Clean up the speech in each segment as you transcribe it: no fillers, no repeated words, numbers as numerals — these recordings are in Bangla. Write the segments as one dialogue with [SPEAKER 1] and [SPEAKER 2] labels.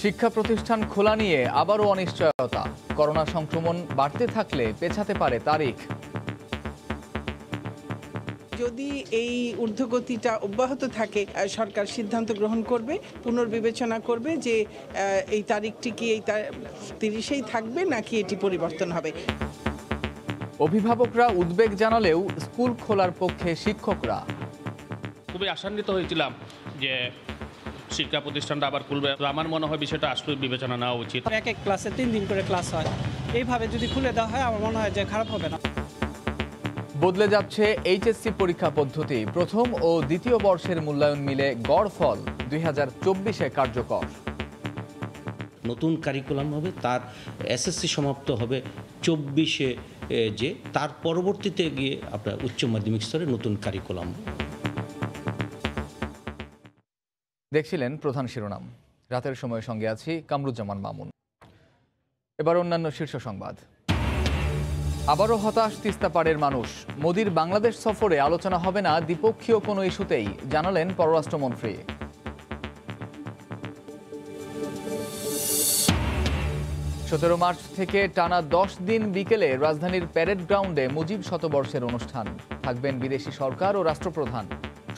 [SPEAKER 1] শিক্ষা প্রতিষ্ঠান খোলা নিয়ে আবারও অনিশ্চয়তা। করোনা সংক্রমণ বাড়তে থাকলে পেছাতে পারে তারিখ।
[SPEAKER 2] যদি এই ঊর্ধ্বগতিটা অব্যাহত থাকে, সরকার সিদ্ধান্ত গ্রহণ করবে, পুনর্বিবেচনা করবে যে এই তারিখটি কি এই 30-এই থাকবে নাকি এটি পরিবর্তন হবে।
[SPEAKER 1] অভিভাবকরা উদ্বেগ জানালেও স্কুল খোলার পক্ষে শিক্ষকরা।
[SPEAKER 3] খুবই আশান্বিত হয়েছিলাম যে শিক্ষা প্রতিষ্ঠানটা আবার খুলবে। তো আমার মনে হয় বিষয়টা আসলে বিবেচনা নেওয়া উচিত।
[SPEAKER 4] এক এক ক্লাসে 3 দিন করে ক্লাস হয়, এইভাবে যদি খুলে দেওয়া হয় আমার মনে হয় যে খারাপ হবে না।
[SPEAKER 1] বদলে যাচ্ছে এইচএসসি পরীক্ষা পদ্ধতি। প্রথম ও দ্বিতীয় বর্ষের মূল্যায়ন মিলে গড় ফল 2024-এ কার্যকর।
[SPEAKER 5] নতুন কারিকুলাম হবে, তার এসএসসি সমাপ্ত হবে 24-এ, যে তার পরবর্তীতে গিয়ে আপনার উচ্চ মাধ্যমিক স্তরে নতুন কারিকুলাম।
[SPEAKER 1] দেখছিলেন প্রধান শিরোনাম। রাতের সময় সঙ্গে আছি কামরুজ্জামান মামুন। এবার অন্যান্য শীর্ষ সংবাদ। আবারও হতাশ তিস্তা পাড়ের মানুষ। মোদির বাংলাদেশ সফরে আলোচনা হবে না দ্বিপক্ষীয় কোনো ইস্যুতেই, জানালেন পররাষ্ট্রমন্ত্রী। 17 মার্চ থেকে টানা 10 দিন বিকেলে রাজধানীর প্যারেড গ্রাউন্ডে মুজিব শতবর্ষের অনুষ্ঠান। থাকবেন বিদেশি সরকার ও রাষ্ট্রপ্রধান।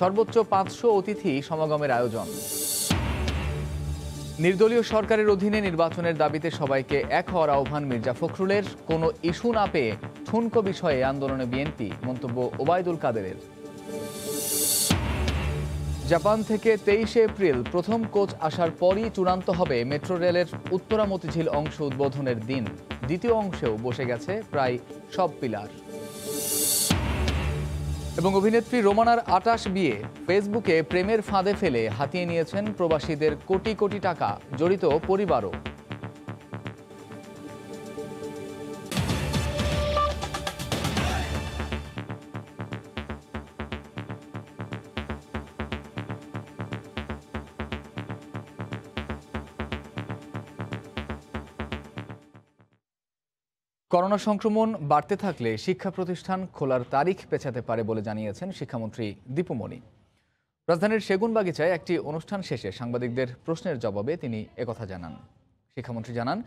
[SPEAKER 1] সর্বোচ্চ 500 অতিথি সমাগমের আয়োজন। নির্দলীয় সরকারের অধীনে নির্বাচনের দাবিতে সবাইকে এক হওয়ার আহ্বান মির্জা ফখরুলের। কোনো ইস্যু না পেয়ে ঠুনকো বিষয়ে আন্দোলনে বিএনপি, মন্তব্য ওবায়দুল কাদেরের। জাপান থেকে 23 এপ্রিল প্রথম কোচ আসার পরই চূড়ান্ত হবে মেট্রো রেলের উত্তরা মতিঝিল অংশ উদ্বোধনের দিন। দ্বিতীয় অংশেও বসে গেছে প্রায় সব পিলার। এবং অভিনেত্রী রোমানার 28 বিয়ে। ফেসবুকে প্রেমের ফাঁদে ফেলে হাতিয়ে নিয়েছেন প্রবাসীদের কোটি কোটি টাকা, জড়িত পরিবারও। করোনা সংক্রমণ বাড়তে থাকলে শিক্ষা প্রতিষ্ঠান খোলার তারিখ পেছাতে পারে বলে জানিয়েছেন শিক্ষামন্ত্রী দীপু মনি। রাজধানীর সেগুনবাগিচায় একটি অনুষ্ঠান শেষে সাংবাদিকদের প্রশ্নের জবাবে তিনি একথা জানান। শিক্ষামন্ত্রী জানান,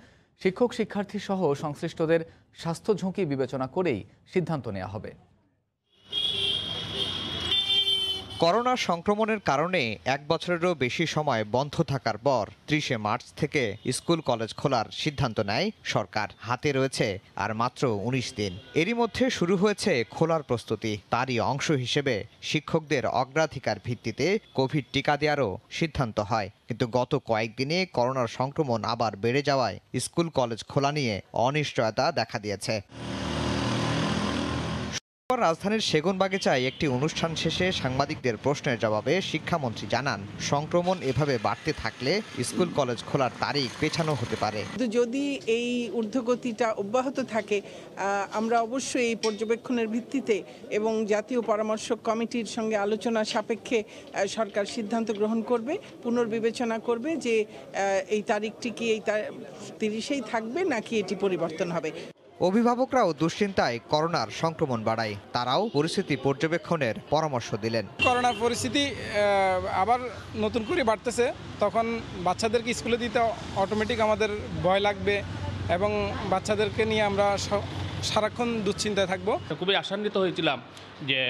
[SPEAKER 1] শিক্ষক শিক্ষার্থী সহ সংশ্লিষ্টদের স্বাস্থ্য ঝুঁকি বিবেচনা করেই সিদ্ধান্ত নেওয়া হবে।
[SPEAKER 6] করোনা সংক্রমণের কারণে 1 বছরেরও বেশি সময় বন্ধ থাকার পর 30 মার্চ থেকে স্কুল কলেজ খোলার সিদ্ধান্ত নেয় সরকার। হাতে রয়েছে আর মাত্র 19 দিন। এরই মধ্যে শুরু হয়েছে খোলার প্রস্তুতি। তারই অংশ হিসেবে শিক্ষকদের অগ্রাধিকার ভিত্তিতে কোভিড টিকা দেওয়ারও সিদ্ধান্ত হয়। কিন্তু গত কয়েকদিনে করোনার সংক্রমণ আবার বেড়ে যাওয়ায় স্কুল কলেজ খোলা নিয়ে অনিশ্চয়তা দেখা দিয়েছে। রাজধানীর সেগুনবাগিচায় একটি অনুষ্ঠান শেষে সাংবাদিকদের প্রশ্নের জবাবে শিক্ষামন্ত্রী জানান, সংক্রমণ এভাবে বাড়তে থাকলে স্কুল কলেজ খোলার তারিখ পেছানো হতে পারে।
[SPEAKER 2] যদি এই ঊর্ধ্বগতিটা অব্যাহত থাকে, আমরা অবশ্যই এই পর্যবেক্ষণের ভিত্তিতে এবং জাতীয় পরামর্শক কমিটির সঙ্গে আলোচনা সাপেক্ষে সরকার সিদ্ধান্ত গ্রহণ করবে, পুনর্বিবেচনা করবে যে এই তারিখটি কি এই 30-এই থাকবে নাকি এটি পরিবর্তন হবে।
[SPEAKER 6] অভিভাবকরাও দুশ্চিন্তায় করোনার সংক্রমণ বাড়ায়। তারাও পরিস্থিতি পর্যবেক্ষণের পরামর্শ দিলেন।
[SPEAKER 7] করোনার পরিস্থিতি আবার নতুন করে বাড়তেছে, তখন বাচ্চাদেরকে স্কুলে দিতে অটোমেটিক আমাদের ভয় লাগবে এবং বাচ্চাদেরকে নিয়ে আমরা সারাক্ষণ দুশ্চিন্তায় থাকবো।
[SPEAKER 3] খুবই আশান্বিত হয়েছিলাম যে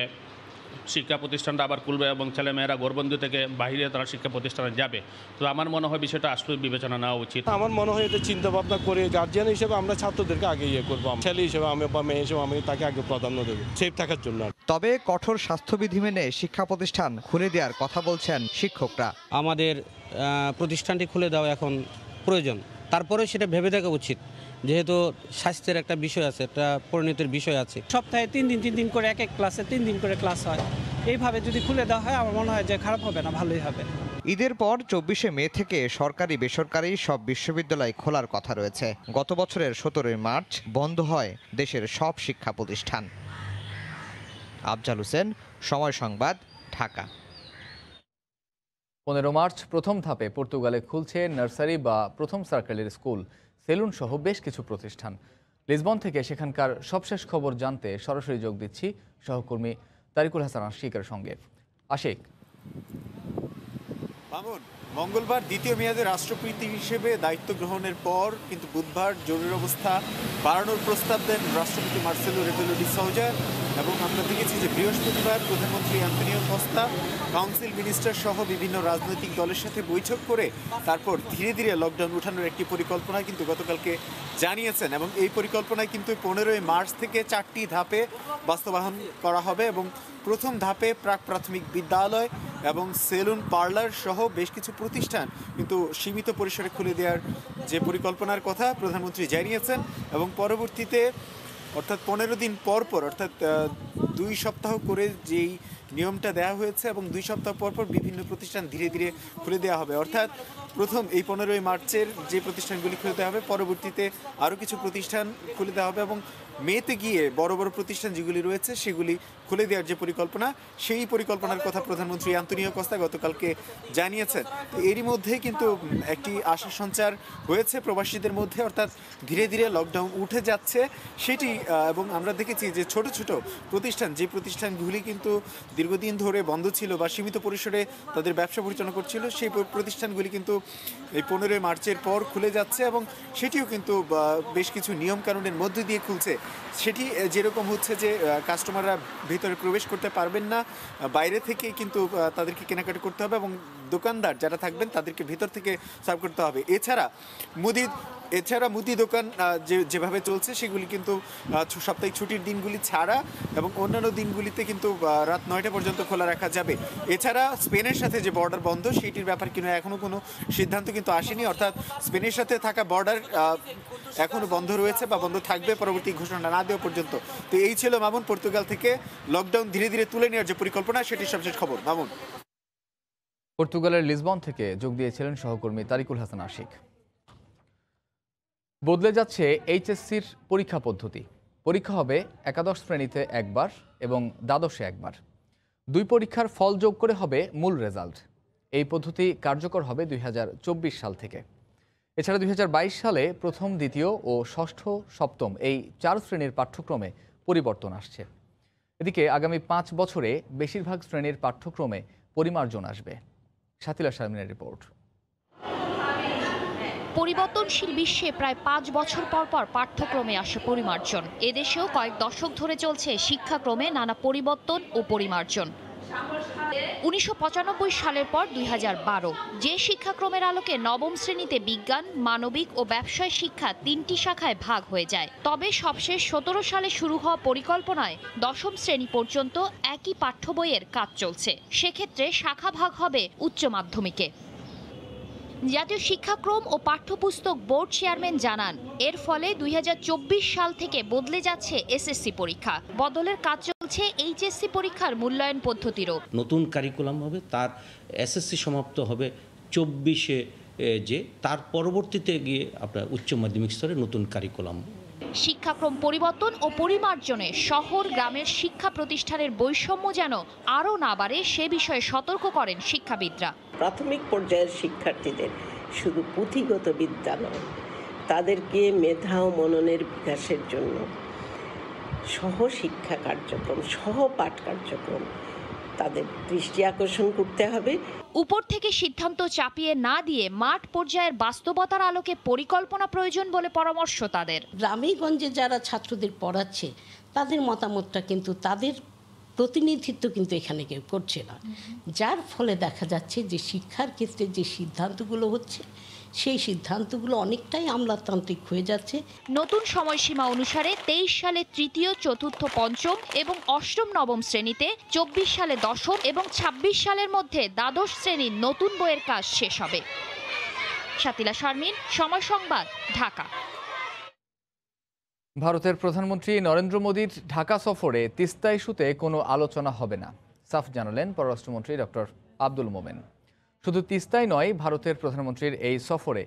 [SPEAKER 3] শিক্ষা প্রতিষ্ঠানটা আবার খুলবে এবং ছেলেমেয়েরা ঘরবন্দি থেকে বাইরে তারা শিক্ষা প্রতিষ্ঠানে যাবে। তো আমার মনে হয় বিষয়টা আসলে বিবেচনা নেওয়া উচিত।
[SPEAKER 8] আমার মনে হয় এটা চিন্তা ভাবনা করে গার্জিয়ান হিসেবে আমরা ছাত্রদেরকে আগে করবো। ছেলে হিসেবে আমি বা মেয়ে হিসেবে আমি তাকে আগে প্রাধান্য দেবো সেফ থাকার জন্য।
[SPEAKER 6] তবে কঠোর স্বাস্থ্যবিধি মেনে শিক্ষা প্রতিষ্ঠান খুলে দেওয়ার কথা বলছেন শিক্ষকরা।
[SPEAKER 9] আমাদের প্রতিষ্ঠানটি খুলে দেওয়া এখন প্রয়োজন, তারপরে সেটা ভেবে দেখা উচিত, যেহেতু স্বাস্থ্যের একটা বিষয় আছে, একটা পরিণতির বিষয় আছে।
[SPEAKER 4] সপ্তাহে 3 দিন করে এক এক ক্লাসে 3 দিন করে ক্লাস হয়, এইভাবে যদি খুলে দেওয়া হয় আমার মনে হয় যে খারাপ হবে না, ভালোই হবে।
[SPEAKER 6] ঈদের পর 24 মে থেকে সরকারি বেসরকারি সব বিশ্ববিদ্যালয় খোলার কথা রয়েছে। গত বছরের 17 মার্চ বন্ধ হয় দেশের সব শিক্ষা প্রতিষ্ঠান। আফজাল হোসেন, সময় সংবাদ, ঢাকা।
[SPEAKER 1] 15 মার্চ প্রথম ধাপে পর্তুগালে খুলছে নার্সারি বা প্রথম সার্কেলের স্কুল, সেলুন সহ বেশ কিছু প্রতিষ্ঠান। লিসবন থেকে সেখানকার সবশেষ খবর জানতে সরাসরি যোগ দিচ্ছি সহকর্মী তারিকুল হাসান আশিকের সঙ্গে। আশিক।
[SPEAKER 10] মঙ্গলবার দ্বিতীয় মেয়াদে রাষ্ট্রপতি হিসেবে দায়িত্ব গ্রহণের পর কিন্তু বুধবার জরুরি অবস্থা বাড়ানোর প্রস্তাব দেন রাষ্ট্রপতি মার্সেলো রেবেলো ডি সাউজা এবং আমরা দেখেছি যে বৃহস্পতিবার প্রধানমন্ত্রী আন্তোনিও কস্তা কাউন্সিল মিনিস্টার সহ বিভিন্ন রাজনৈতিক দলের সাথে বৈঠক করে তারপর ধীরে ধীরে লকডাউন উঠানোর একটি পরিকল্পনা কিন্তু গতকালকে জানিয়েছেন এবং এই পরিকল্পনায় কিন্তু 15ই মার্চ থেকে 4টি ধাপে বাস্তবায়ন করা হবে এবং প্রথম ধাপে প্রাক প্রাথমিক বিদ্যালয় এবং সেলুন পার্লার সহ বেশ কিছু প্রতিষ্ঠান কিন্তু সীমিত পরিসরে খুলে দেওয়ার যে পরিকল্পনার কথা প্রধানমন্ত্রী জানিয়েছেন এবং পরবর্তীতে অর্থাৎ 15 দিন পর অর্থাৎ 2 সপ্তাহ করে যেই নিয়মটা দেওয়া হয়েছে এবং 2 সপ্তাহ পর বিভিন্ন প্রতিষ্ঠান ধীরে ধীরে খুলে দেওয়া হবে অর্থাৎ প্রথম এই 15ই মার্চের যে প্রতিষ্ঠানগুলি খুলে দেওয়া হবে পরবর্তীতে আরও কিছু প্রতিষ্ঠান খুলে দেওয়া হবে এবং মেতে গিয়ে বড় বড় প্রতিষ্ঠান যেগুলি রয়েছে সেগুলি খুলে দেওয়ার যে পরিকল্পনা সেই পরিকল্পনার কথা প্রধানমন্ত্রী আন্তোনিও কস্তা গতকালকে জানিয়েছেন তো এরই মধ্যে কিন্তু একটি আশা সঞ্চার হয়েছে প্রবাসীদের মধ্যে অর্থাৎ ধীরে ধীরে লকডাউন উঠে যাচ্ছে সেটি এবং আমরা দেখেছি যে ছোট ছোট প্রতিষ্ঠান যে প্রতিষ্ঠানগুলি কিন্তু দীর্ঘদিন ধরে বন্ধ ছিল বা সীমিত পরিসরে তাদের ব্যবসা পরিচালনা করছিল সেই প্রতিষ্ঠানগুলি কিন্তু এই 15ই মার্চের পর খুলে যাচ্ছে এবং সেটিও কিন্তু বেশ কিছু নিয়মকানুনের মধ্যে দিয়ে খুলছে সেটি যেরকম হচ্ছে যে কাস্টমাররা ভিতরে প্রবেশ করতে পারবেন না বাইরে থেকে কিন্তু তাদেরকে কেনাকাটা করতে হবে এবং দোকানদার যারা থাকবেন তাদেরকে ভিতর থেকে সার্ভ করতে হবে এছাড়া মুদি দোকান যেভাবে চলছে সেগুলি কিন্তু সাপ্তাহিক ছুটির দিনগুলি ছাড়া এবং অন্যান্য দিনগুলিতে কিন্তু রাত 9টা পর্যন্ত খোলা রাখা যাবে এছাড়া স্পেনের সাথে যে বর্ডার বন্ধ সেটির ব্যাপার কিন্তু এখনও কোনো সিদ্ধান্ত কিন্তু আসেনি অর্থাৎ স্পেনের সাথে থাকা বর্ডার এখনও বন্ধ রয়েছে বা বন্ধ থাকবে পরবর্তী ঘোষণা না দেওয়া পর্যন্ত তো এই ছিল মামুন পর্তুগাল থেকে লকডাউন ধীরে ধীরে তুলে নেওয়ার যে পরিকল্পনা সেটির সবশেষ খবর মামুন
[SPEAKER 1] পর্তুগালের লিসবন থেকে যোগ দিয়েছিলেন সহকর্মী তারিকুল হাসান আশিক বদলে যাচ্ছে এইচএসসির পরীক্ষা পদ্ধতি পরীক্ষা হবে একাদশ শ্রেণীতে একবার এবং দ্বাদশে একবার 2 পরীক্ষার ফল যোগ করে হবে মূল রেজাল্ট এই পদ্ধতি কার্যকর হবে 2024 সাল থেকে এছাড়া 2022 সালে প্রথম দ্বিতীয় ও ষষ্ঠ সপ্তম এই 4 শ্রেণীর পাঠ্যক্রমে পরিবর্তন আসছে এদিকে আগামী 5 বছরে বেশিরভাগ শ্রেণীর পাঠ্যক্রমে পরিমার্জন আসবে শাতিলা শারমিনের রিপোর্ট
[SPEAKER 11] পরিবর্তনশীল বিশ্বে প্রায় 5 বছর পর পর পাঠ্যক্রমে আসে পরিমার্জন এদেশেও কয়েক দশক ধরে চলছে শিক্ষাক্রমে নানা পরিবর্তন ও পরিমার্জন 1995 সালের পর 2012 যে শিক্ষাক্রমের আলোকে নবম শ্রেণীতে বিজ্ঞান মানবিক ও ব্যবসায় শিক্ষা 3টি শাখায় ভাগ হয়ে যায় তবে সবশেষ 17 সালে শুরু হওয়া পরিকল্পনায় দশম শ্রেণী পর্যন্ত একই পাঠ্য বইয়ের কাজ চলছে সেক্ষেত্রে শাখা ভাগ হবে উচ্চ মাধ্যমিকে জাতীয় শিক্ষাক্রম ও পাঠ্যপুস্তক বোর্ড চেয়ারম্যান জানান এর ফলে 2024 সাল থেকে বদলে যাচ্ছে এসএসসি পরীক্ষা বদলের কাজ চলছে এইচএসসি পরীক্ষার মূল্যায়ন পদ্ধতিরও
[SPEAKER 5] নতুন কারিকুলাম হবে তার এসএসসি সমাপ্ত হবে 24-এ যে তার পরবর্তীতে গিয়ে আপনার উচ্চ মাধ্যমিক স্তরে নতুন কারিকুলাম
[SPEAKER 11] শিক্ষাক্রম পরিবর্তন ও পরিমার্জনে শহর গ্রামের শিক্ষা প্রতিষ্ঠানের বৈষম্য যেন আরও না বাড়ে সে বিষয়ে সতর্ক করেন শিক্ষাবিদরা
[SPEAKER 12] প্রাথমিক পর্যায়ের শিক্ষার্থীদের শুধু পুঁথিগত বিদ্যা নয় তাদেরকে মেধা ও মননের বিকাশের জন্য সহশিক্ষা কার্যক্রম সহপাঠ কার্যক্রম তাদের দৃষ্টি আকর্ষণ করতে হবে
[SPEAKER 11] উপর থেকে সিদ্ধান্ত চাপিয়ে না দিয়ে মাঠ পর্যায়ের বাস্তবতার আলোকে পরিকল্পনা প্রয়োজন বলে পরামর্শ তাদের
[SPEAKER 13] গ্রামেগঞ্জে যারা ছাত্রদের পড়াচ্ছে তাদের মতামতটা কিন্তু তাদের প্রতিনিধিত্ব কিন্তু এখানে কেউ করছে না যার ফলে দেখা যাচ্ছে যে শিক্ষার ক্ষেত্রে যে সিদ্ধান্তগুলো হচ্ছে সেই সিদ্ধান্তগুলো অনেকটাই আমলাতান্ত্রিক হয়ে যাচ্ছে
[SPEAKER 11] নতুন সময়সীমা অনুসারে 23 সালে তৃতীয় চতুর্থ পঞ্চম এবং অষ্টম নবম শ্রেণীতে 24 সালে দশম এবং 26 সালের মধ্যে দ্বাদশ শ্রেণীর নতুন বইয়ের কাজ শেষ হবে শাতিলা শারমিন সময় সংবাদ ঢাকা
[SPEAKER 1] ভারতের প্রধানমন্ত্রী নরেন্দ্র মোদীর ঢাকা সফরে তিস্তা ইস্যুতে কোনো আলোচনা হবে না সাফ জানালেন পররাষ্ট্রমন্ত্রী ডক্টর আব্দুল মোমেন শুধু তিস্তাই নয় ভারতের প্রধানমন্ত্রীর এই সফরে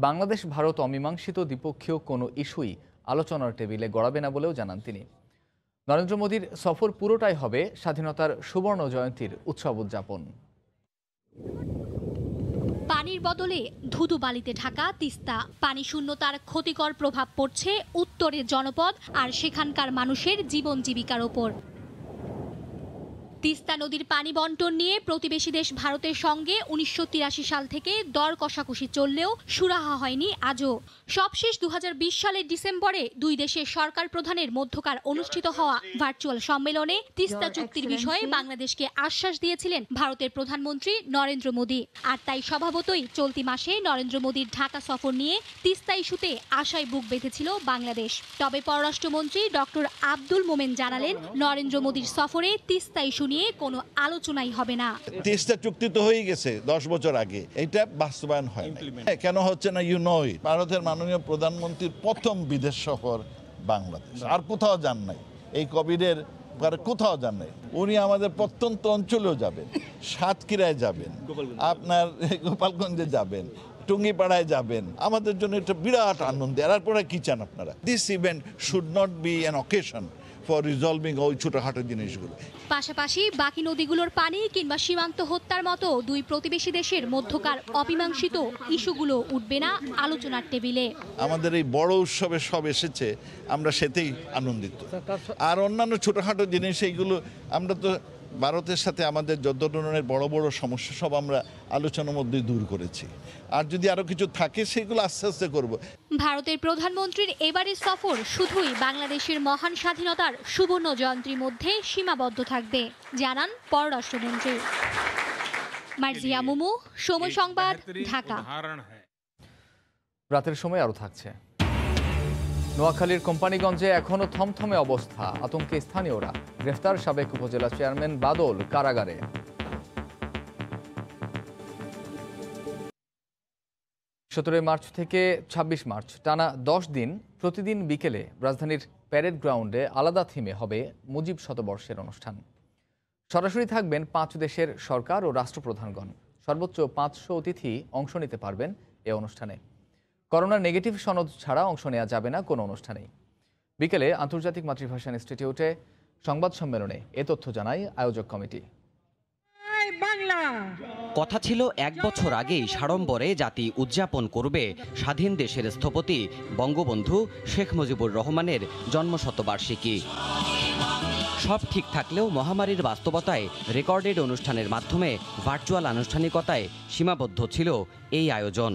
[SPEAKER 1] বাংলাদেশ ভারত অমীমাংসিত দ্বিপক্ষীয় কোনো ইস্যুই আলোচনার টেবিলে গড়াবে না বলেও জানান তিনি নরেন্দ্র মোদীর সফর পুরোটাই হবে স্বাধীনতার সুবর্ণ জয়ন্তীর উৎসব উদযাপন
[SPEAKER 14] পানির বদলে ধুধু বালিতে ঢাকা তিস্তা পানি শূন্যতার ক্ষতিকর প্রভাব পড়ছে উত্তরের জনপদ আর সেখানকার মানুষের জীবন জীবিকার ওপর তিস্তা নদীর পানি বন্টন নিয়ে প্রতিবেশী দেশ ভারতের সঙ্গে 1983 সাল থেকে দর কষাকষি চললেও সুরাহা হয়নি আজও। সবশেষ 2020 সালের ডিসেম্বরে দুই দেশের সরকার প্রধানের মধ্যকার অনুষ্ঠিত হওয়া ভার্চুয়াল সম্মেলনে তিস্তা চুক্তির বিষয়ে বাংলাদেশকে আশ্বাস দিয়েছিলেন ভারতের প্রধানমন্ত্রী নরেন্দ্র মোদী। আর তাই স্বভাবতই চলতি মাসে নরেন্দ্র মোদীর ঢাকা সফর নিয়ে তিস্তা ইস্যুতে আশায় বুক বেঁধেছিল বাংলাদেশ। তবে পররাষ্ট্রমন্ত্রী ডক্টর আব্দুল মোমেন জানালেন, নরেন্দ্র মোদীর সফরে তিস্তা ইস্যু নিয়ে কোনো আলোচনাই হবে না।
[SPEAKER 15] তিস্তা চুক্তি তো হয়ে গেছে 10 বছর আগে, এটা বাস্তবায়ন হয় না। কেন হচ্ছে না ভারতের মাননীয় প্রধানমন্ত্রীর প্রথম বিদেশ সফর বাংলাদেশ, আর কোথাও যান নাই, এই কোভিডের কোথাও যান নাই। উনি আমাদের প্রত্যন্ত অঞ্চলেও যাবেন, সাতক্ষীরায় যাবেন, আপনার গোপালগঞ্জে যাবেন, টুঙ্গিপাড়ায় যাবেন। আমাদের জন্য এটা বিরাট আনন্দের। আর পরে কি চান আপনারা? This event should not be an occasion for resolving ওই ছোটখাটো জিনিসগুলো।
[SPEAKER 14] পাশাপাশি বাকি নদীগুলোর পানি কিংবা সীমান্ত হত্যার মতো দুই প্রতিবেশী দেশের মধ্যকার অমীমাংসিত ইস্যুগুলো উঠবে না আলোচনার টেবিলে।
[SPEAKER 15] আমাদের এই বড় উৎসবে সব এসেছে, আমরা সেতেই আনন্দিত। আর অন্যান্য ছোটখাটো জিনিস এইগুলো আমরা তো ভারতের সাথে আমাদের যত ধরনের বড় বড় সমস্যা সব আমরা আলোচনার মধ্যে দূর করেছি। আর যদি আরো কিছু থাকে সেগুলো আস্তে আস্তে করব।
[SPEAKER 14] ভারতের প্রধানমন্ত্রীর এবারের সফর শুধুই বাংলাদেশের মহান স্বাধীনতার সুবর্ণ জয়ন্তীর মধ্যে সীমাবদ্ধ থাকবে, জানান পররাষ্ট্রমন্ত্রী। মার্জিয়া মুমু, সময় সংবাদ, ঢাকা।
[SPEAKER 1] রাতের সময় আরো থাকছে। নোয়াখালীর কোম্পানিগঞ্জে এখনো থমথমে অবস্থা, আতঙ্কে স্থানীয়রা। গ্রেফতার সাবেক উপজেলা চেয়ারম্যান বাদল কারাগারে। 17 মার্চ থেকে 26 মার্চ টানা 10 দিন প্রতিদিন বিকেলে রাজধানীর প্যারেড গ্রাউন্ডে আলাদা থিমে হবে মুজিব শতবর্ষের অনুষ্ঠান। সরাসরি থাকবেন 5 দেশের সরকার ও রাষ্ট্রপ্রধানগণ। সর্বোচ্চ 500 অতিথি অংশ নিতে পারবেন এ অনুষ্ঠানে। করোনা নেগেটিভ সনদ ছাড়া অংশ নেওয়া যাবে না কোনো অনুষ্ঠানেই। বিকেলে আন্তর্জাতিক মাতৃভাষা ইনস্টিটিউটে সংবাদ সম্মেলনে এ তথ্য জানায় আয়োজক কমিটি।
[SPEAKER 16] কথা ছিল 1 বছর আগেই সাড়ম্বরে জাতি উদযাপন করবে স্বাধীন দেশের স্থপতি বঙ্গবন্ধু শেখ মুজিবুর রহমানের জন্মশতবার্ষিকী। সব ঠিক থাকলেও মহামারীর বাস্তবতায় রেকর্ডেড অনুষ্ঠানের মাধ্যমে ভার্চুয়াল আনুষ্ঠানিকতায় সীমাবদ্ধ ছিল এই আয়োজন।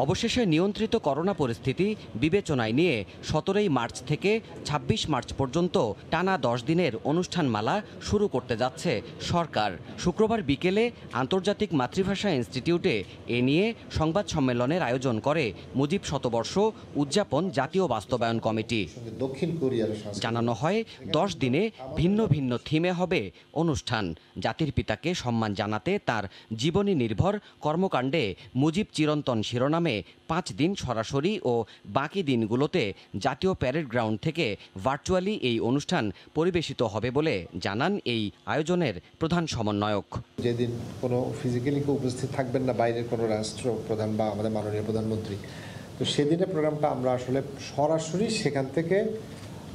[SPEAKER 16] অবশেষে নিয়ন্ত্রিত করোনা পরিস্থিতি বিবেচনায় নিয়ে 17 মার্চ থেকে 26 মার্চ পর্যন্ত টানা 10 দিনের অনুষ্ঠানমালা শুরু করতে যাচ্ছে সরকার। শুক্রবার বিকেলে আন্তর্জাতিক মাতৃভাষা ইনস্টিটিউটে এ নিয়ে সংবাদ সম্মেলনের আয়োজন করে মুজিব শতবর্ষ উদযাপন জাতীয় বাস্তবায়ন কমিটি।
[SPEAKER 17] দক্ষিণ কোরিয়ার
[SPEAKER 16] জানানো হয় 10 দিনে ভিন্ন ভিন্ন থিমে হবে অনুষ্ঠান। জাতির পিতাকে সম্মান জানাতে তার জীবনী নির্ভর কর্মকাণ্ডে মুজিব চিরন্তন শিরোনামে 5 দিন সরাসরি ও বাকি দিনগুলোতে জাতীয় প্যারেড গ্রাউন্ড থেকে ভার্চুয়ালি এই অনুষ্ঠান পরিবেশিত হবে বলে জানান এই আয়োজনের প্রধান সমন্বয়ক।
[SPEAKER 17] যেদিন কোনো ফিজিক্যালি উপস্থিত থাকবেন না বাইরের কোনো রাষ্ট্রপ্রধান বা আমাদের মাননীয় প্রধানমন্ত্রী, তো সেদিনের প্রোগ্রামটা আমরা আসলে সরাসরি সেখান থেকে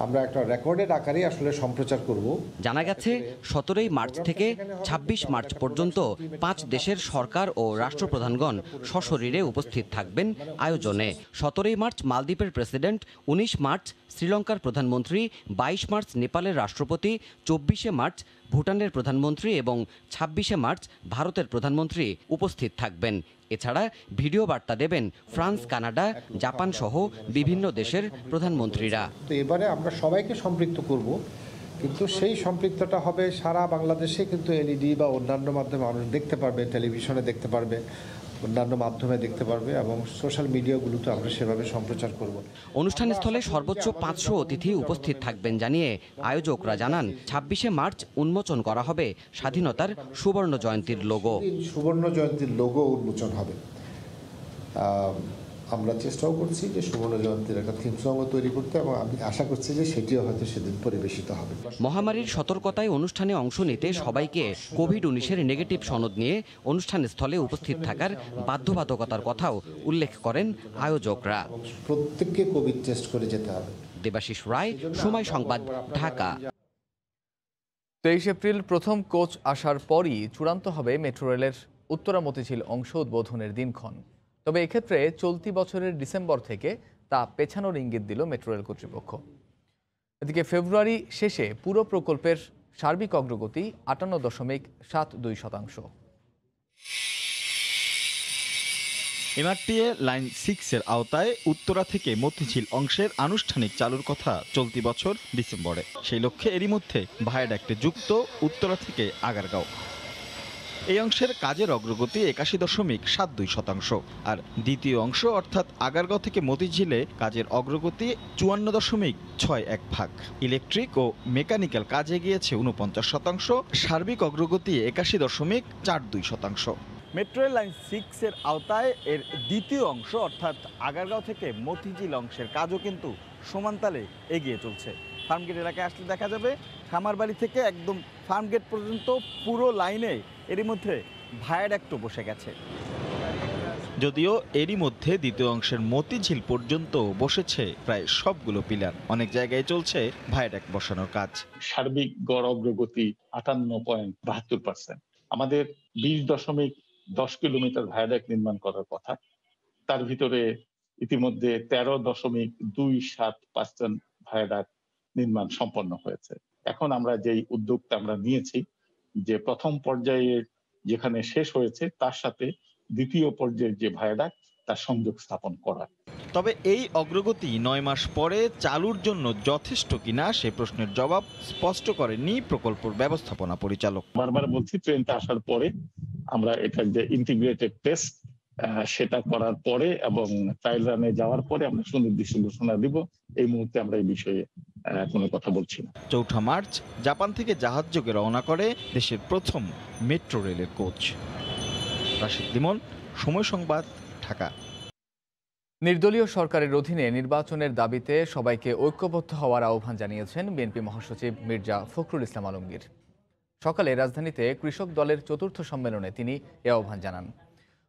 [SPEAKER 17] আমরা একটা রেকর্ডেড আকারে আসলে সম্প্রচার করব।
[SPEAKER 16] জানা গেছে 17 মার্চ থেকে 26 মার্চ পর্যন্ত 5 দেশের সরকার ও রাষ্ট্রপ্রধানগণ সশরীরে উপস্থিত থাকবেন আয়োজনে। 17 মার্চ মালদ্বীপের প্রেসিডেন্ট, 19 মার্চ শ্রীলঙ্কার প্রধানমন্ত্রী, 22 মার্চ নেপালের রাষ্ট্রপতি, 24 মার্চ ভুটানের প্রধানমন্ত্রী এবং 26 মার্চ ভারতের প্রধানমন্ত্রী উপস্থিত থাকবেন। এছাড়া ভিডিও বার্তা দেবেন ফ্রান্স, কানাডা, জাপান সহ বিভিন্ন দেশের প্রধানমন্ত্রীরা।
[SPEAKER 17] তো এবারে আমরা সবাইকে সম্পৃক্ত করব, কিন্তু সেই সম্পৃক্তটা হবে সারা বাংলাদেশে, কিন্তু এলইডি বা অন্যান্য মাধ্যমে মানুষ দেখতে পারবে, টেলিভিশনে দেখতে পারবে, অন্যান্য মাধ্যমে দেখতে পারবে এবং সোশ্যাল মিডিয়াগুলোতে আমরা সেভাবে সম্প্রচার করব।
[SPEAKER 16] অনুষ্ঠানস্থলে সর্বোচ্চ 500 অতিথি উপস্থিত থাকবেন জানিয়ে আয়োজকরা জানান 26 মার্চ উন্মোচন করা হবে স্বাধীনতার সুবর্ণ জয়ন্তীর লোগো।
[SPEAKER 17] সুবর্ণ জয়ন্তীর লোগো উন্মোচন হবে। আমরা চেষ্টাও করছি যে সুবর্ণ জয়ন্তীর একটা থিম সং তৈরি করতে, এবং আমি আশা করছি যে সেটিও হয়তো সেদিন পরিবেশিত হবে।
[SPEAKER 16] মহামারীর সতর্কতায় অনুষ্ঠানে অংশ নিতে সবাইকে কোভিড-19 নেগেটিভ সনদ নিয়ে অনুষ্ঠানস্থলে উপস্থিত থাকার বাধ্যবাধকতার কথাও উল্লেখ করেন আয়োজকরা।
[SPEAKER 17] প্রত্যেককে কোভিড টেস্ট করে যেতে হবে।
[SPEAKER 16] দেবাশিস রায়, সময় সংবাদ, ঢাকা।
[SPEAKER 1] 23 এপ্রিল প্রথম কোচ আসার পরই চূড়ান্ত হবে মেট্রো রেলের উত্তরা মতিঝিল অংশ উদ্বোধনের দিনক্ষণ। তবে এক্ষেত্রে চলতি বছরের ডিসেম্বর থেকে তা পেছানোর ইঙ্গিত দিল মেট্রো রেল কর্তৃপক্ষ। এদিকে ফেব্রুয়ারি শেষে পুরো প্রকল্পের সার্বিক অগ্রগতি 58.72%।
[SPEAKER 18] এমআরটিএ লাইন 6-এর আওতায় উত্তরা থেকে মতিঝিল অংশের আনুষ্ঠানিক চালুর কথা চলতি বছর ডিসেম্বরে। সেই লক্ষ্যে এরই মধ্যে ভায়াডাক্টে যুক্ত উত্তরা থেকে আগারগাঁও। এই অংশের কাজের অগ্রগতি 81.72%। আর দ্বিতীয় অংশ অর্থাৎ আগারগাঁও থেকে মতিঝিলে কাজের অগ্রগতি 54.61%। ইলেকট্রিক ও মেকানিক্যাল কাজে গিয়েছে 49%। সার্বিক অগ্রগতি 81.42%। মেট্রো রেল লাইন 6-এর আওতায় এর দ্বিতীয় অংশ অর্থাৎ আগারগাঁও থেকে মতিঝিল অংশের কাজও কিন্তু সমানতালে এগিয়ে চলছে। ফার্মগেট এলাকায় আসলে দেখা যাবে খামারবাড়ি থেকে একদম ফার্মগেট পর্যন্ত পুরো লাইনে এরই মধ্যে ভায়াডাক্টও বসে গেছে। যদিও এরই মধ্যে দ্বিতীয় অংশের মতিঝিল পর্যন্ত বসেছে প্রায় সবগুলো পিলার। অনেক জায়গায় চলছে ভায়াডাক্ট বসানোর কাজ।
[SPEAKER 19] সার্বিক গড় অগ্রগতি 58.72%। আমাদের 20.10 কিলোমিটার ভায়াডাক্ট নির্মাণ করার কথা, তার ভিতরে ইতিমধ্যে 13.27% ভায়াডাক্ট নির্মাণ সম্পন্ন হয়েছে। এখন আমরা যেই উদ্যোগটা আমরা নিয়েছি যে প্রথম পর্যায়ে যেখানে শেষ হয়েছে তার সাথে দ্বিতীয় পর্যায়ের যে ভায়াডাক্ট তার সংযোগ স্থাপন করা।
[SPEAKER 18] তবে এই অগ্রগতি 9 মাস পরে চালুর জন্য যথেষ্ট কিনা সে প্রশ্নের জবাব স্পষ্ট করেননি প্রকল্প ব্যবস্থাপনা পরিচালক।
[SPEAKER 19] বারবার বলছি, ট্রেনটা আসার পরে আমরা এটার যে ইন্টিগ্রেটেড টেস্ট সেটা করার পরে এবং ট্রায়াল রানে যাওয়ার পরে আমরা সুনির্দিষ্ট ঘোষণা দিব। এই মুহূর্তে আমরা এই বিষয়ে কোনো কথা বলছি না।
[SPEAKER 18] 4 মার্চ জাপান থেকে জাহাজ যোগে রওনা করে দেশের প্রথম মেট্রো রেলের কোচ। রাশিদ লিমন, সময় সংবাদ, ঢাকা।
[SPEAKER 1] নির্দলীয় সরকারের অধীনে নির্বাচনের দাবিতে সবাইকে ঐক্যবদ্ধ হওয়ার আহ্বান জানিয়েছেন বিএনপি মহাসচিব মির্জা ফখরুল ইসলাম আলমগীর। সকালে রাজধানীতে কৃষক দলের 4র্থ সম্মেলনে তিনি এ আহ্বান জানান।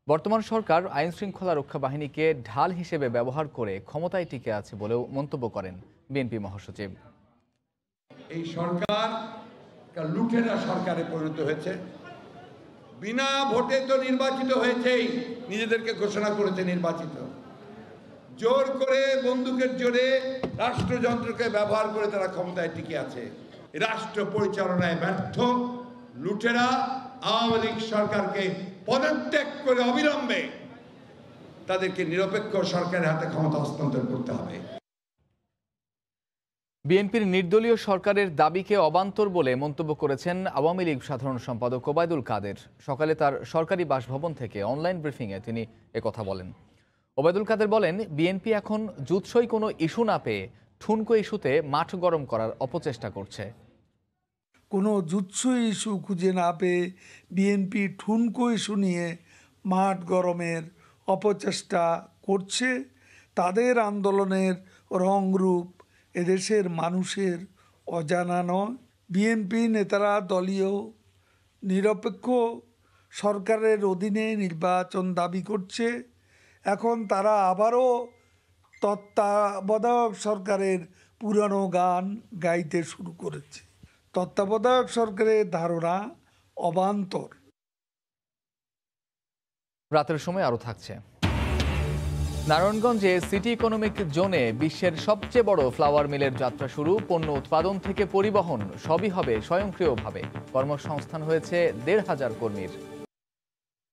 [SPEAKER 1] বর্তমান সরকার আইন শৃঙ্খলা রক্ষা বাহিনীকে ঢাল হিসেবে ব্যবহার করে ক্ষমতায় টিকে আছে বলেও মন্তব্য করেন বিএনপি মহাসচিব।
[SPEAKER 20] এই সরকার লুটেরা সরকারে পরিণত হয়েছে। বিনা ভোটে তো নির্বাচিত হয়েছেই, নিজেদেরকে ঘোষণা করেছে নির্বাচিত। জোর করে বন্দুকের জোরে রাষ্ট্রযন্ত্রকে ব্যবহার করে তারা ক্ষমতায় টিকে আছে। রাষ্ট্র পরিচালনায় ব্যর্থ লুটেরা আওয়ামী লীগ সরকারকে পদত্যাগ করে অবিলম্বে তাদেরকে নিরপেক্ষ সরকারের হাতে ক্ষমতা হস্তান্তর করতে হবে।
[SPEAKER 1] বিএনপির নির্দলীয় সরকারের দাবিকে অবান্তর বলে মন্তব্য করেছেন আওয়ামী লীগ সাধারণ সম্পাদক ওবায়দুল কাদের। সকালে তার সরকারি বাসভবন থেকে অনলাইন ব্রিফিংয়ে তিনি একথা বলেন। ওবায়দুল কাদের বলেন, বিএনপি এখন জুৎসই কোনো ইস্যু না পেয়ে ঠুনকো ইস্যুতে মাঠ গরম করার অপচেষ্টা করছে।
[SPEAKER 21] কোনো জুৎসই ইস্যু খুঁজে না পেয়ে বিএনপি ঠুনকো ইস্যু নিয়ে মাঠ গরমের অপচেষ্টা করছে। তাদের আন্দোলনের রংরূপ এদেশের মানুষের অজানা নয়। বিএনপি নেতারা দলীয় নিরপেক্ষ সরকারের অধীনে নির্বাচন দাবি করছে। এখন তারা আবারও তত্ত্বাবধায়ক সরকারের পুরানো গান গাইতে শুরু করেছে। তত্ত্বাবধায়ক সরকারের ধারণা অবান্তর।
[SPEAKER 1] রাতের সময় আরও থাকছে। নারায়ণগঞ্জে সিটি ইকোনমিক জোনে বিশ্বের সবচেয়ে বড় ফ্লাওয়ার মিলের যাত্রা শুরু। পণ্য উৎপাদন থেকে পরিবহন সবই হবে স্বয়ংক্রিয়ভাবে। কর্মসংস্থান হয়েছে 1,500 কর্মীর।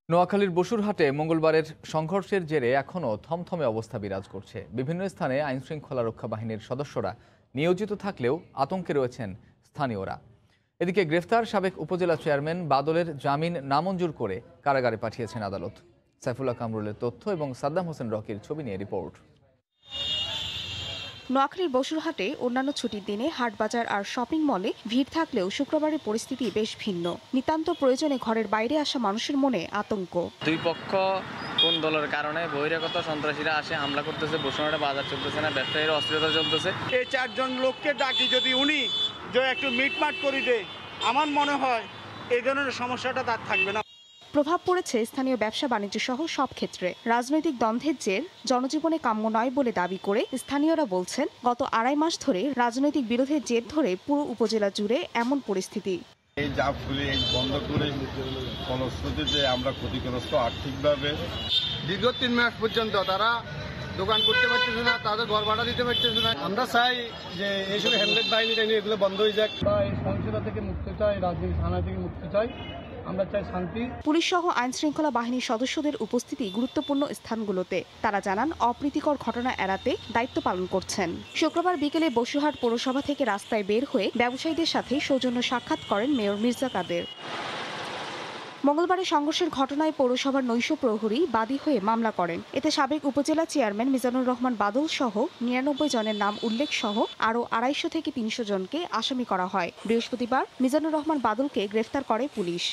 [SPEAKER 1] নোয়াখালীর বসুরহাটে মঙ্গলবারের সংঘর্ষের জেরে এখনও থমথমে অবস্থা বিরাজ করছে। বিভিন্ন স্থানে আইনশৃঙ্খলা রক্ষা বাহিনীর সদস্যরা নিয়োজিত থাকলেও আতঙ্কে রয়েছেন স্থানীয়রা। এদিকে গ্রেফতার সাবেক উপজেলা চেয়ারম্যান বাদলের জামিন নামঞ্জুর করে কারাগারে পাঠিয়েছেন আদালত। সাইফুল্লাহ কামরুলের তথ্য এবং সাদ্দাম হোসেন রকির ছবি নিয়ে রিপোর্ট।
[SPEAKER 22] নোয়াখালীর বসুরহাটে অন্যান্য ছুটির দিনে হাটবাজার আর শপিং মলে ভিড় থাকলেও শুক্রবারের পরিস্থিতি বেশ ভিন্ন। নিতান্ত প্রয়োজনে ঘরের বাইরে আসা মানুষের মনে আতঙ্ক।
[SPEAKER 23] দুই পক্ষ কোন দলের কারণে বহিরাগত সন্ত্রাসীরা আসে হামলা করতেছে। বসুরহাটে বাজার চলতেছে না, ব্যবসায়ীর অস্থিরতা চলতেছে।
[SPEAKER 24] এই 4 জন লোককে ডাকি যদি উনি যে একটু মিটমাট করে দেয়, আমার মনে হয় এই ধরনের সমস্যাটা তার থাকবে না।
[SPEAKER 22] প্রভাব পড়েছে স্থানীয় ব্যবসা বাণিজ্য সহ সব ক্ষেত্রে। রাজনৈতিক দ্বন্দ্বের জের জনজীবনে কাম্য নয় বলে দাবি করে স্থানীয়রা বলছেন, গত 2.5 মাস ধরে রাজনৈতিক বিরোধের জের ধরে পুরো উপজেলা জুড়ে এমন পরিস্থিতি।
[SPEAKER 25] এই জাপগুলি বন্ধ করে ফলশ্রুতিতে আমরা ক্ষতিগ্রস্ত আর্থিকভাবে।
[SPEAKER 24] দীর্ঘ 3 মাস পর্যন্ত তারা
[SPEAKER 2] দোকান করতে পারতেছে না, তাদের ঘর ভাড়া দিতে পারতেছে না। আমরা চাই যে এইসব হ্যামলেট বাহিনী টাইনি এগুলো বন্ধ হয়ে যাক, বা এই সহিংসতা থেকে মুক্তি চাই, রাজনীতি থানা থেকে মুক্তি চাই, আমরা চাই শান্তি।
[SPEAKER 22] পুলিশ সহ আইন শৃঙ্খলা বাহিনীর সদস্যদের উপস্থিতি গুরুত্বপূর্ণ স্থানগুলোতে। তারা জানান অপ্রীতিকর ঘটনা এড়াতে দায়িত্ব পালন করছেন। শুক্রবার বিকেলে বসুরহাট পৌরসভা থেকে রাস্তায় বের হয়ে ব্যবসায়ীদের সাথে সৌজন্য সাক্ষাৎ করেন মেয়র মির্জা কাদের। মঙ্গলবারের সংঘর্ষের ঘটনায় পৌরসভার নৈশ প্রহরী বাদী হয়ে মামলা করেন। এতে সাবেক উপজেলা চেয়ারম্যান মিজানুর রহমান বাদল সহ 99 জনের নাম উল্লেখ সহ আরও 250 থেকে 300 জনকে আসামি করা হয়। বৃহস্পতিবার মিজানুর রহমান বাদলকে গ্রেফতার করে পুলিশ।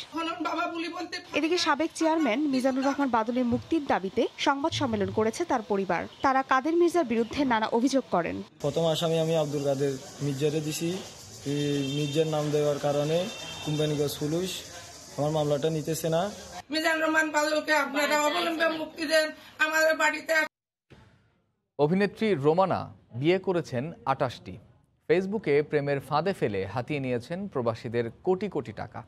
[SPEAKER 22] এদিকে সাবেক চেয়ারম্যান মিজানুর রহমান বাদলের মুক্তির দাবিতে সংবাদ সম্মেলন করেছে তার পরিবার। তারা কাদের মির্জার বিরুদ্ধে নানা অভিযোগ করেন।
[SPEAKER 3] প্রথম আসামি আমি আব্দুল কাদের মির্জারে দিছি। মির্জার নাম দেওয়ার কারণে কোম্পানিগঞ্জ পুলিশ আমার মামলাটা নিতেছে না।
[SPEAKER 7] মিজানুর রহমান বাদলকে আপনারা অবলম্বনে মুক্তি দেন। আমাদের বাড়িতে
[SPEAKER 1] অভিনেত্রী রোমানা বিয়ে করেছেন 28টি। ফেসবুকে প্রেমের ফাঁদে ফেলে হাতিয়ে নিয়েছেন প্রবাসীদের কোটি কোটি টাকা।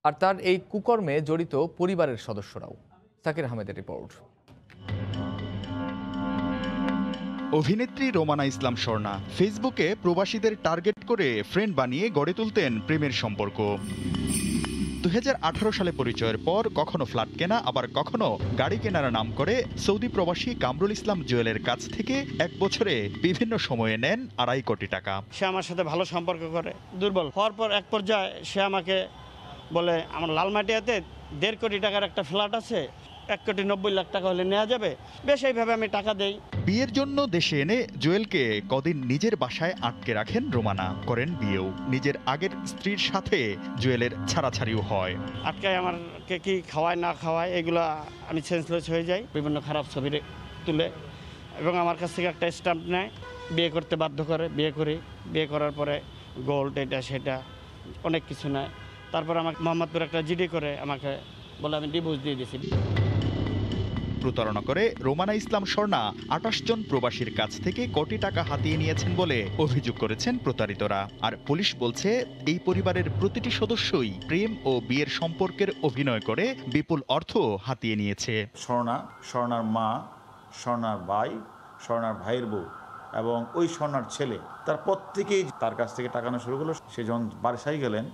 [SPEAKER 1] আর তার এই কুকর্মে জড়িত পরিবারের সদস্যরাও। সাকির আহমেদের রিপোর্ট।
[SPEAKER 18] অভিনেত্রী রোমানা ইসলাম স্বর্ণা ফেসবুকে প্রবাসীদের টার্গেট করে ফ্রেন্ড বানিয়ে গড়ে তুলতেন প্রেমের সম্পর্ক। 2018 সালে পরিচয়ের পর কখনো ফ্ল্যাট কেনা, আবার কখনো গাড়ি কেনার নাম করে সৌদি প্রবাসী কামরুল ইসলাম জুয়েলের কাছ থেকে 1 বছরে বিভিন্ন সময়ে নেন 2.5 কোটি টাকা।
[SPEAKER 24] সে আমার সাথে ভালো সম্পর্ক করে, দুর্বল হওয়ার পর এক পর্যায়ে সে আমাকে বলে আমার লালমাটিয়াতে 1.5 কোটি টাকার একটা ফ্ল্যাট আছে, 1,90,00,000 টাকা হলে নেওয়া যাবে। বেশ এইভাবে আমি টাকা দেই।
[SPEAKER 18] বিয়ের জন্য দেশে এনে জুয়েলকে কদিন নিজের বাসায় আটকে রাখেন রোমানা। করেন বিয়েও। নিজের আগের স্ত্রীর সাথে জুয়েলের ছাড়াছাড়িও হয়।
[SPEAKER 24] আটকায় আমাকে কি খাওয়ায় না খাওয়ায় এগুলো আমি সেন্সলেস হয়ে যাই। বিভিন্ন খারাপ ছবি তুলে এবং আমার কাছ থেকে একটা স্ট্যাম্প নেয়, বিয়ে করতে বাধ্য করে। বিয়ে করি, বিয়ে করার পরে গোল্ড এটা সেটা অনেক কিছু নেয়। তারপর আমাকে মোহাম্মদপুর একটা জিডি করে আমাকে বলে আমি ডিভোর্স দিয়ে দিয়েছি।
[SPEAKER 18] প্রতারণা করে রোমানা ইসলাম স্বর্ণা 28 জন প্রবাসীর কাছ থেকে কোটি টাকা হাতিয়ে নিয়েছেন বলে অভিযোগ করেছেন প্রতারিতরা। আর পুলিশ বলছে এই পরিবারের প্রতিটি সদস্যই প্রেম ও বিয়ের সম্পর্কের অভিনয় করে বিপুল অর্থ হাতিয়ে নিয়েছে।
[SPEAKER 8] স্বর্ণার মা, স্বর্ণার ভাই, স্বর্ণার ভাইয়ের বউ এবং ওই স্বর্ণার ছেলে, তার প্রত্যেকেই তার কাছ থেকে টাকা নেওয়া শুরু করলো। সে যখন বাসায় গেলেন,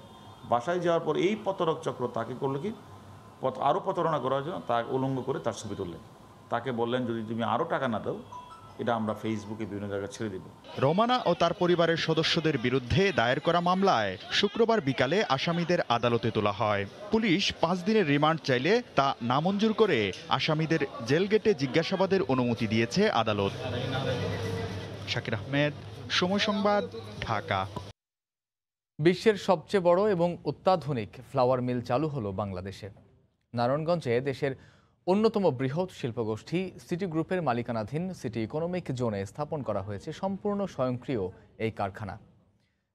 [SPEAKER 8] বাসায় যাওয়ার পর এই প্রতারক চক্র তাকে করলো কি আরও প্রতারণা করার জন্য তাকে উলঙ্গ করে তার ছবি তুললেন। তাকে বললেন যদি তুমি আরও টাকা না দাও এটা আমরা ফেসবুকে বিভিন্ন জায়গায় ছেড়ে দেব।
[SPEAKER 18] রোমানা ও তার পরিবারের সদস্যদের বিরুদ্ধে দায়ের করা মামলায় শুক্রবার বিকালে আসামিদের আদালতে তোলা হয়। পুলিশ 5 দিনের রিমান্ড চাইলে তা নামঞ্জুর করে আসামিদের জেল গেটে জিজ্ঞাসাবাদের অনুমতি দিয়েছে আদালত। শাকির আহমেদ, সময় সংবাদ, ঢাকা।
[SPEAKER 1] বিশ্বের সবচেয়ে বড় এবং অত্যাধুনিক ফ্লাওয়ার মিল চালু হলো বাংলাদেশে। নারায়ণগঞ্জে দেশের অন্যতম বৃহৎ শিল্পগোষ্ঠী সিটি গ্রুপের মালিকানাধীন সিটি ইকোনমিক জোনে স্থাপন করা হয়েছে সম্পূর্ণ স্বয়ংক্রিয় এই কারখানা,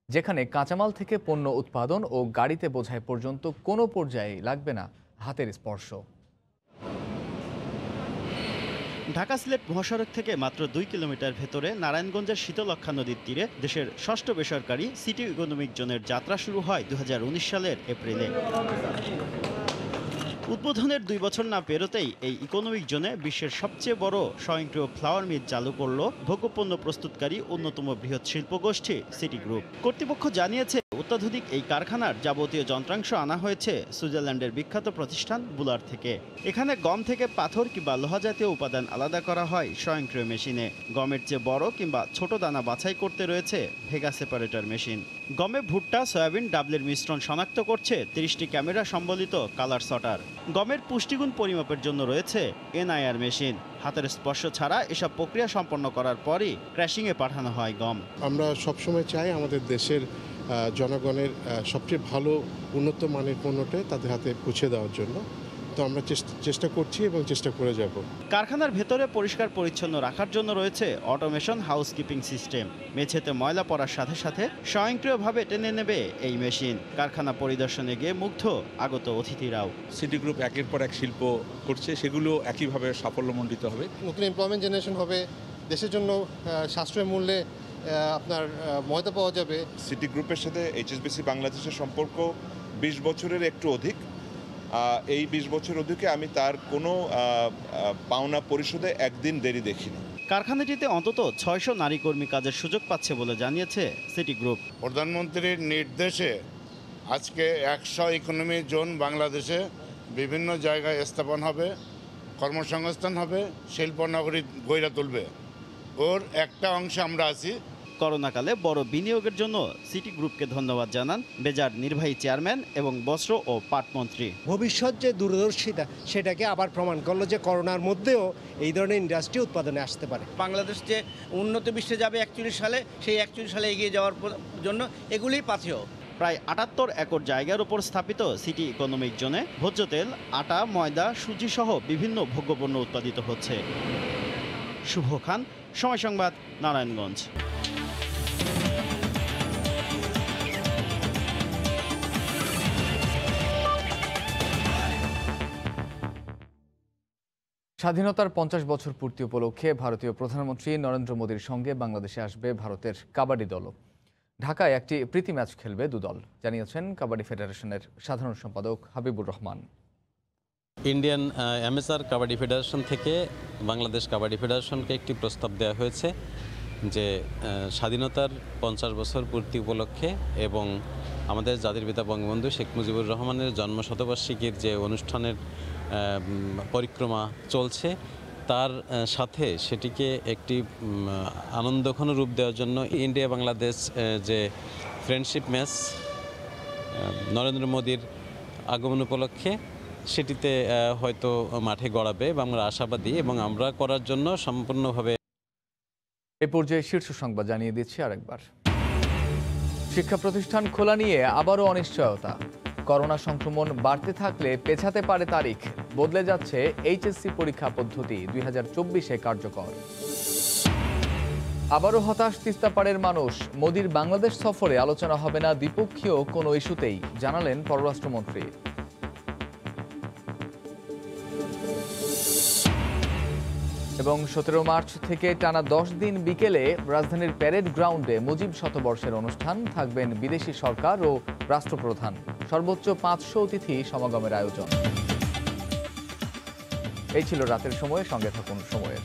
[SPEAKER 1] যেখানে কাঁচামাল থেকে পণ্য উৎপাদন ও গাড়িতে বোঝাই পর্যন্ত কোনো পর্যায়ে লাগবে না হাতের স্পর্শ।
[SPEAKER 9] ঢাকা সিলেট মহাসড়ক থেকে মাত্র 2 কিলোমিটার ভেতরে নারায়ণগঞ্জের শীতলক্ষ্যা নদীর তীরে দেশের ষষ্ঠ বেসরকারি সিটি ইকোনমিক জোনের যাত্রা শুরু হয় 2019 সালের এপ্রিলে। উদ্বোধনের 2 বছর না পেরোতেই এই ইকোনমিক জোনে বিশ্বের সবচেয়ে বড় স্বয়ংক্রিয় ফ্লাওয়ার মিল চালু করল ভোগ্যপণ্য প্রস্তুতকারী অন্যতম বৃহৎ শিল্পগোষ্ঠী সিটি গ্রুপ। কর্তৃপক্ষ জানিয়েছে অত্যাধুনিক এই কারখানার যাবতীয় যন্ত্রাংশ আনা হয়েছে সুইজারল্যান্ডের বিখ্যাত প্রতিষ্ঠান বুলার থেকে। এখানে গম থেকে পাথর কিংবা লোহা জাতীয় উপাদান আলাদা করা হয় স্বয়ংক্রিয় মেশিনে। গমের চেয়ে বড় কিংবা ছোট দানা বাছাই করতে রয়েছে ভেগা সেপারেটর মেশিন। গমে ভুট্টা, সয়াবিন, ডাবলের মিশ্রণ শনাক্ত করছে 30টি ক্যামেরা সম্বলিত কালার সটার। গমের পুষ্টিগুণ পরিমাপের জন্য রয়েছে এনআইআর মেশিন। হাতের স্পর্শ ছাড়া এসব প্রক্রিয়া সম্পন্ন করার পরই ক্র্যাশিংয়ে পাঠানো হয় গম।
[SPEAKER 26] আমরা সবসময় চাই আমাদের দেশের জনগণের সবচেয়ে ভালো উন্নত মানের পণ্যটা তাদের হাতে পৌঁছে দেওয়ার জন্য। তো আমরা চেষ্টা করছি এবং চেষ্টা করে যাব।
[SPEAKER 9] কারখানার ভেতরে পরিষ্কার পরিচ্ছন্ন রাখার জন্য রয়েছে অটোমেশন হাউসকিপিং সিস্টেম। মেঝেতে ময়লা পড়ার সাথে সাথে স্বয়ংক্রিয়ভাবে টেনে নেবে এই মেশিন। কারখানা পরিদর্শনে গিয়ে মুগ্ধ আগত অতিথিরাও।
[SPEAKER 27] সিটি গ্রুপ একের পর এক শিল্প করছে, সেগুলো একইভাবে সাফল্যমণ্ডিত হবে।
[SPEAKER 26] নতুন এমপ্লয়মেন্ট জেনারেশন হবে, দেশের জন্য সাশ্রয় মূল্যে আপনার ময়দা পাওয়া যাবে।
[SPEAKER 28] সিটি গ্রুপের সাথে এইচএসবিসি বাংলাদেশের সম্পর্ক 20 বছরের একটু অধিক।
[SPEAKER 4] এই 20 বছর অধিকে আমি তার কোনো পাওনা পরিশোধে একদিন দেরি দেখিনি।
[SPEAKER 9] কারখানাটিতে অন্তত 600 নারী কর্মী কাজের সুযোগ পাচ্ছে বলে জানিয়েছে সিটি গ্রুপ।
[SPEAKER 5] প্রধানমন্ত্রীর নির্দেশে আজকে 100 ইকোনমি জোন বাংলাদেশে বিভিন্ন জায়গায় স্থাপন হবে, কর্মসংস্থান হবে, শিল্পনগরী গড়ে তুলবে। ওর একটা অংশে আমরা আছি।
[SPEAKER 9] করোনাকালে বড় বিনিয়োগের জন্য সিটি গ্রুপকে ধন্যবাদ জানান বেজার নির্বাহী চেয়ারম্যান এবং বস্ত্র ও পাট মন্ত্রী।
[SPEAKER 6] ভবিষ্যৎ যে দূরদর্শিতা সেটাকে আবার প্রমাণ করলো যে করোনার মধ্যেও এই ধরনের ইন্ডাস্ট্রি উৎপাদনে আসতে পারে।
[SPEAKER 10] বাংলাদেশ যে উন্নত বিশ্বে যাবে 41 সালে, সেই 41 সালে এগিয়ে যাওয়ার জন্য এগুলিই পাথেয়।
[SPEAKER 9] প্রায় 78 একর জায়গার উপর স্থাপিত সিটি ইকোনমিক জোনে ভোজ্য তেল, আটা, ময়দা, সুজি সহ বিভিন্ন ভোগ্যপণ্য উৎপাদিত হচ্ছে। শুভ খান, সময় সংবাদ, নারায়ণগঞ্জ।
[SPEAKER 1] স্বাধীনতার 50 বছর পূর্তি উপলক্ষে ভারতীয় প্রধানমন্ত্রী নরেন্দ্র মোদীর সঙ্গে বাংলাদেশে আসবে ভারতের কাবাডি দলও। ঢাকায় একটি প্রীতি ম্যাচ খেলবে দুদল, জানিয়েছেন কাবাডি ফেডারেশনের সাধারণ সম্পাদক Habibur Rahman.
[SPEAKER 11] Indian amateur kabaddi federation থেকে বাংলাদেশ কাবাডি ফেডারেশনকে একটি প্রস্তাব দেওয়া হয়েছে যে স্বাধীনতার 50 বছর পূর্তি উপলক্ষে এবং আমাদের জাতির পিতা বঙ্গবন্ধু শেখ মুজিবুর রহমানের জন্মশতবার্ষিকীর যে অনুষ্ঠানের পরিক্রমা চলছে তার সাথে সেটিকে একটি আনন্দঘন রূপ দেওয়ার জন্য ইন্ডিয়া বাংলাদেশ যে ফ্রেন্ডশিপ ম্যাচ নরেন্দ্র মোদীর আগমন উপলক্ষে সেটিতে হয়তো মাঠে গড়াবে এবং আমরা আশাবাদী এবং আমরা করার জন্য সম্পূর্ণভাবে।
[SPEAKER 1] এ পর্যায়ে শীর্ষ সংবাদ জানিয়ে দিচ্ছি আরেকবার। শিক্ষা প্রতিষ্ঠান খোলা নিয়ে আবারও অনিশ্চয়তা। করোনা সংক্রমণ বাড়তে থাকলে পেছাতে পারে তারিখ। বদলে যাচ্ছে এইচএসসি পরীক্ষা পদ্ধতি, 2024-এ কার্যকর। আবারও হতাশ তিস্তাপাড়ের মানুষ। মোদির বাংলাদেশ সফরে আলোচনা হবে না দ্বিপক্ষীয় কোনো ইস্যুতেই, জানালেন পররাষ্ট্রমন্ত্রী। এবং 17 মার্চ থেকে টানা 10 দিন বিকেলে রাজধানীর প্যারেড গ্রাউন্ডে মুজিব শতবর্ষের অনুষ্ঠান, থাকবেন বিদেশি সরকার ও রাষ্ট্রপ্রধান। সর্বোচ্চ 500 অতিথি সমাগমের আয়োজন। এই ছিল রাতের সময়ে, সঙ্গে থাকুন সময়ের।